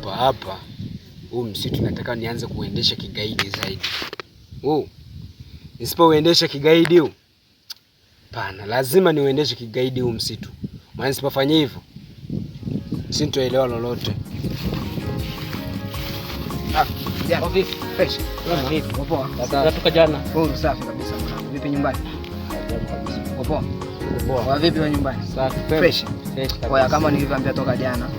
hapa huu msitu nataka nianze kuendesha kigaidi zaidi. Nisipouendesha kigaidi huu, pana lazima niuendeshe kigaidi huu msitu. Maana nisipofanya hivyo sintoelewa lolote. Vipi? Fresh. Vipi? Poa. Tunatoka jana. Poa, safi kabisa mwanangu. Vipi nyumbani? Poa. Poa. Vipi wa nyumbani? Safi. Fresh. Poa, kama nilivyoambia toka jana.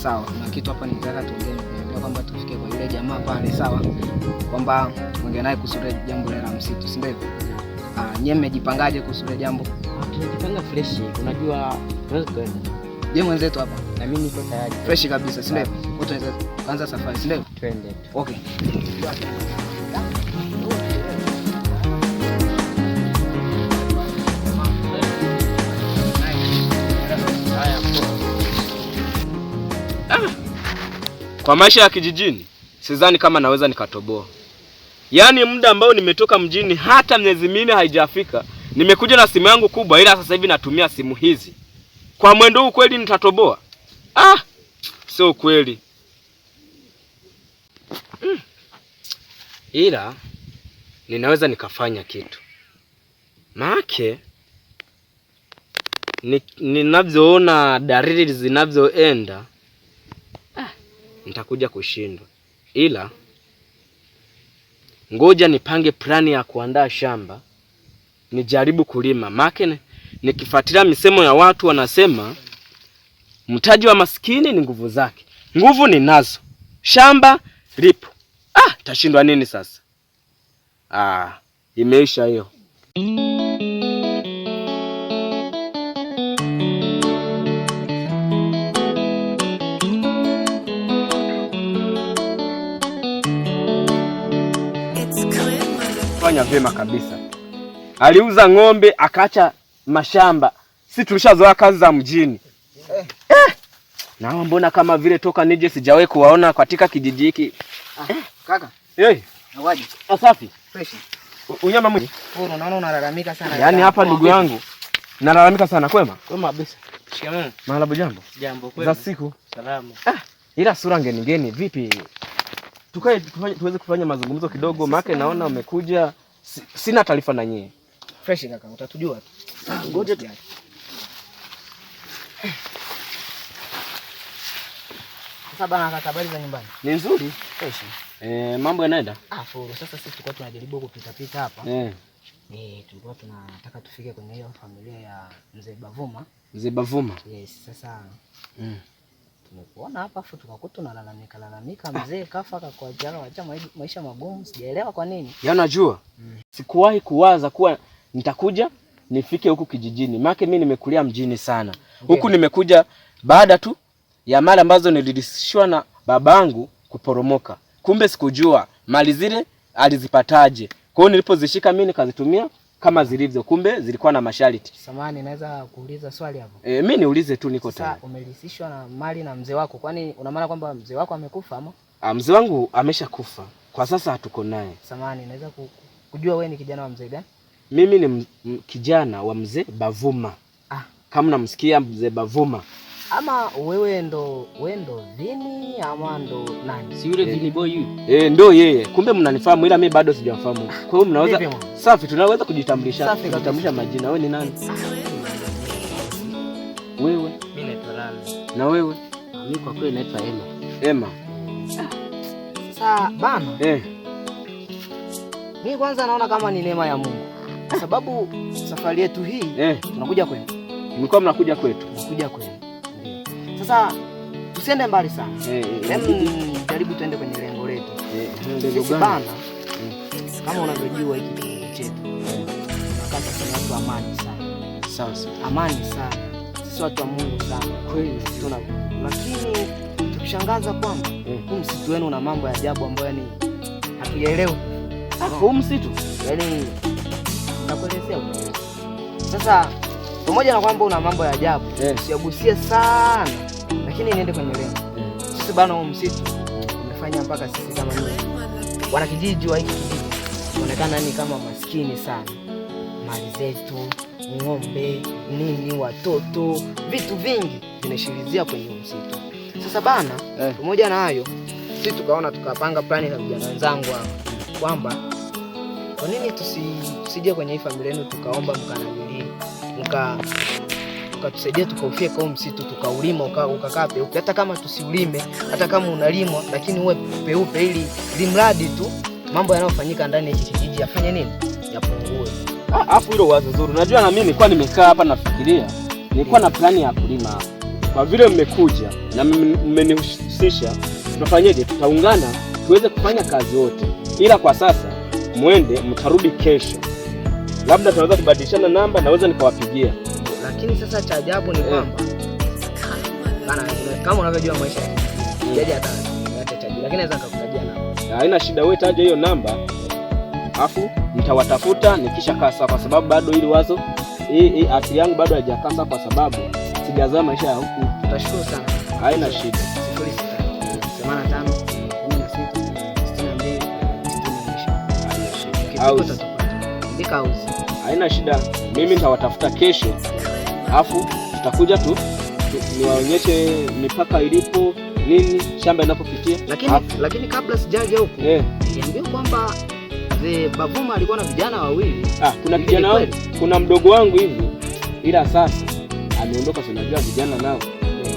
Sawa. Na kitu hapa nitaka tuongee. Niambia kwamba tufike kwa yule jamaa pale, sawa? Kwamba tuongee naye kuhusu jambo la msitu, si ndivyo? Nyie mmejipangaje kuhusu jambo? Tunajipanga fresh. Unajua tunaweza kwenda. Je, mwenzetu hapa? Na mimi niko tayari. Fresh kabisa, si ndivyo? Tunaweza kuanza safari, si ndivyo? Twende. Okay. Kwa maisha ya kijijini sidhani kama naweza nikatoboa. Yaani muda ambao nimetoka mjini hata miezi 4 haijafika, nimekuja na simu yangu kubwa, ila sasa hivi natumia simu hizi. Kwa mwendo huu kweli nitatoboa? Sio kweli. Ila ninaweza nikafanya kitu. Maana ninavyoona dalili zinavyoenda, nitakuja kushindwa. Ila ngoja nipange plani ya kuandaa shamba, nijaribu kulima. Maana nikifuatilia misemo ya watu wanasema mtaji wa maskini ni nguvu zake. Nguvu ninazo. Shamba lipo. Tashindwa nini sasa? Imeisha hiyo. Fanya vyema kabisa. Aliuza ng'ombe akaacha mashamba. Si tulishazoea kazi za mjini. Na mbona kama vile toka nije sijawahi kuwaona katika kijiji hiki. Kaka. Nawaje? Safi. Fresh. Unyama mwingi. Unaona unalalamika sana. Yaani hapa ndugu yangu nalalamika sana. Kwema? Kwema kabisa. Shikamoo. Mahalabu jambo? Jambo kwema. Za siku? Salama. Ila sura ngeni vipi? Tukae tuweze kufanya mazungumzo kidogo, maana naona umekuja sina taarifa na nyie. Fresh kaka, utatujua tu. Ngoja tu. Sasa bana, kaka, habari za nyumbani? Ni nzuri. Fresh. Mambo yanaenda? Furu. Sasa sisi tulikuwa tunajaribu kupita hapa. Tulikuwa tunataka tufike kwenye hiyo familia ya Mzee Bavuma. Mzee Bavuma? Yes, sasa tumekuona hapa afu tukakuta unalalamika mzee kafa akakuacha maisha magumu, sijaelewa kwa nini. Unajua? Sikuwahi kuwaza kuwa nitakuja nifike huku kijijini. Maana mimi nimekulia mjini sana. Huku nimekuja baada tu ya mali ambazo nilirithishwa na babangu kuporomoka. Kumbe sikujua mali zile alizipataje. Kwa hiyo nilipozishika mimi nikazitumia kama zilivyo, kumbe zilikuwa na masharti. Samahani, naweza kuuliza swali hapo? Mimi niulize tu, niko tayari. Sasa umelithishwa na mali na mzee wako, kwani una maana kwamba mzee wako amekufa ama? Mzee wangu ameshakufa. Kwa sasa hatuko naye. Samahani, naweza kujua wewe ni kijana wa mzee gani? Mimi ni kijana wa Mzee Bavuma. Kama namsikia Mzee Bavuma. Ama wewe ndo Vini ama ndo nani? Si yule Vini boy yule? Ndo yeye. Kumbe mnanifahamu ila mimi bado sijafahamu. Kwa hiyo mnaweza safi, tunaweza kujitambulisha majina. Wewe ni nani? Wewe? Mimi naitwa Rami. Na wewe? Mimi kwa kweli naitwa Emma. Sasa bana. Mimi kwanza naona kama ni neema ya Mungu. Kwa sababu safari yetu hii tunakuja kwenu. Mlikuwa mnakuja kwetu? Tunakuja kwenu. Sasa tusiende mbali sana. Jaribu tuende kwenye lengo letu. Lengo gani? Kama unavyojua hiki kijiji chetu. Kaka sana watu amani sana. Sawa. Amani sana. Sisi watu wa Mungu sana. Kweli lakini tukishangaza kwamba huu msitu wenu una mambo ya ajabu ambayo ni hatuyaelewi. Huu msitu? Yaani nakuelezea. Sasa pamoja na kwamba una mambo ya ajabu, usiagusie sana. Lakini niende kwenye lengo. Sisi bana, huu msitu umefanya mpaka sisi kama wana kijiji wa hiki kijiji tunaonekana ni kama maskini sana. Mali zetu, ng'ombe, nini, watoto, vitu vingi vinashirizia kwenye msitu. Sasa bana, pamoja na hayo, sisi tukaona tukapanga plani na vijana wenzangu hapa kwamba kwa nini tusije kwenye hii familia yenu tukaomba mkananili ukatusaidia tukaufia kwa msitu tukaulima ukakaa peupe, hata kama tusiulime, hata kama unalimwa lakini uwe peupe, ili limradi tu mambo yanayofanyika ndani ya kijiji yafanye nini, yapungue. Alafu hilo wazo zuri. Unajua na mimi nilikuwa nimekaa hapa nafikiria, nilikuwa na plani ya kulima hapa. Kwa vile mmekuja na mmenihusisha, tunafanyaje? Tutaungana tuweze kufanya kazi wote, ila kwa sasa muende, mtarudi kesho, labda tunaweza kubadilishana namba, naweza nikawapigia. Lakini sasa cha ajabu ni kwamba kama unavyojua maisha yaje hata lakini naweza nikakutajia namba. Haina shida, wewe taja hiyo namba, afu nitawatafuta nikishakaa sawa, kwa sababu bado hili wazo hii akili yangu bado haijakaa sawa, kwa sababu sijazoea maisha ya huku. Tutashukuru sana. Haina shida. 0685 16 Haina shida. Mimi nitawatafuta kesho, afu tutakuja niwaonyeshe mipaka ilipo, nini shamba inapopitia. Lakini kabla sijaje huko, niambie kwamba Bavuma alikuwa na vijana wawili. Kuna kijana wangu, kuna mdogo wangu hivi, ila sasa ameondoka. Unajua vijana nao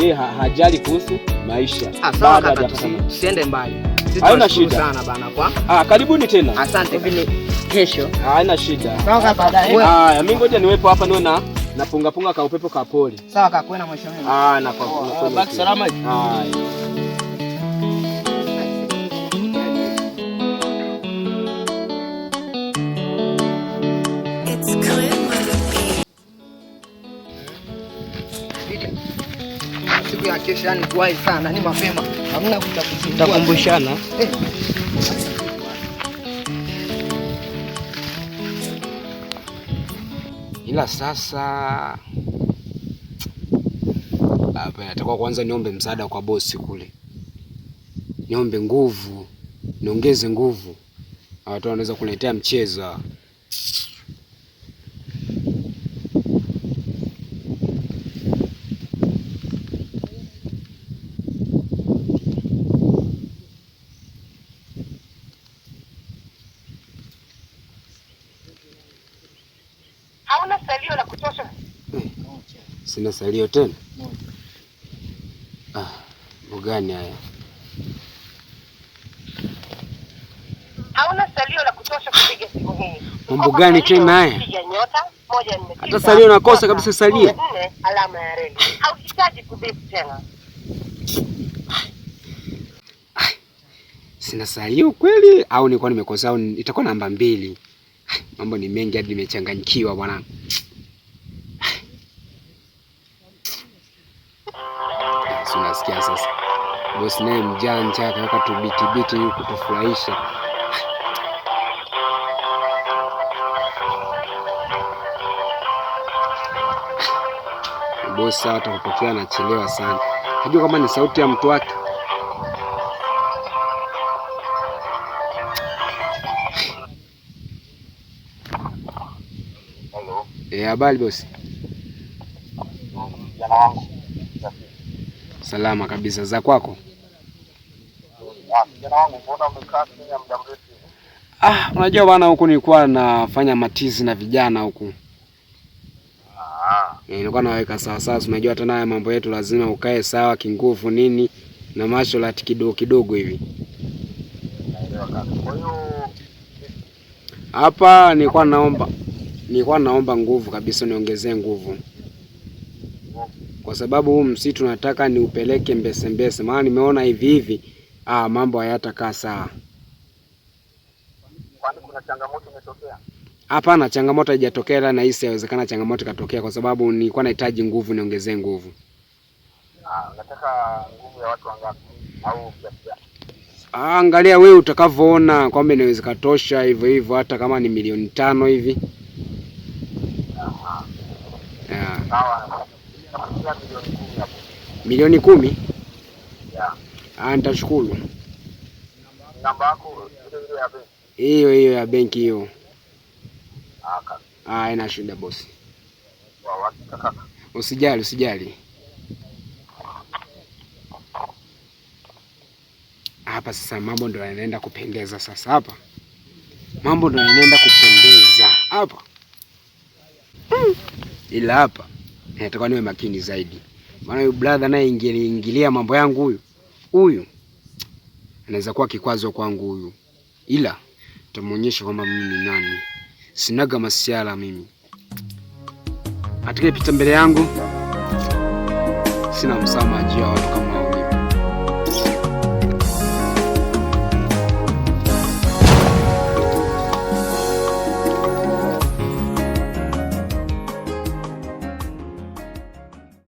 yeye hajali kuhusu maisha. Baada ya tusiende mbali. Haina shida sana bana kwa. Karibuni tena. Asante vile kesho. Haina shida. Sawa baadaye. Mimi ngoja niwepo hapa niwe na punga ka upepo ka pole. Sawa kakwenda mwisho mimi. Na kwa baki salama. Siku ya kesho yani kuwahi sana, ni mapema. Hamna tutakumbushana. Ila sasa hapa natakuwa kwanza niombe msaada kwa bosi kule. Niombe nguvu, niongeze nguvu. Watu wanaweza kuletea mchezo. Hauna salio la kutosha? Sina salio tena. Mbogani haya. Hauna salio la kutosha kupiga simu hii. Mambo gani tena haya? Piga nyota 149. Hata salio nakosa kabisa salio. 4 alama ya reli. Hauhitaji kubipu tena. Sina salio kweli au nilikuwa nimekosa au itakuwa namba 2. Mambo ni mengi hadi nimechanganyikiwa bwana. Unasikia sasa. Bosi naye mjanja akaweka tubiti huku kutufurahisha. Bosi atakupokea anachelewa sana. Hajua kama ni sauti ya mtu wake. Habari bosi. Jana wangu. Salama kabisa, za kwako? Jana wangu, mbona umekaa kimya muda mrefu? Unajua bwana, huku nilikuwa nafanya matizi na vijana huku. Nilikuwa naweka sawa sawa, unajua tena haya mambo yetu lazima ukae sawa kinguvu nini na macho lati kidogo hivi. Naelewa kaka. Kwa hiyo hapa nilikuwa naomba nguvu kabisa, niongezee nguvu. Kwa sababu huu msitu nataka niupeleke mbese, maana nimeona hivi mambo hayatakaa sawa. Kwani kuna changamoto imetokea? Hapana, changamoto haijatokea, ila nahisi inawezekana changamoto katokea kwa sababu nilikuwa nahitaji nguvu, niongezee nguvu. Unataka nguvu ya watu wangapi au kiasi gani? Angalia wewe utakavyoona kwamba inaweza katosha hivyo hata kama ni 5 hivi. Sawa. Milioni 10? Nitashukuru. Namba yako ile ya benki? Hiyo ya benki hiyo. Kaka. Ina shida bosi. Wapi kaka? Usijali. hapa sasa mambo ndio yanaenda kupendeza sasa hapa. Mambo ndio yanaenda kupendeza hapa. Ila hapa nataka niwe makini zaidi. Maana huyu brother naye ingilia mambo yangu huyu. Anaweza kuwa kikwazo kwangu huyu. Ila tutamuonyesha kwamba mimi ni nani. Sinaga masiala mimi. Atakayepita mbele yangu sina msamaha juu ya watu kama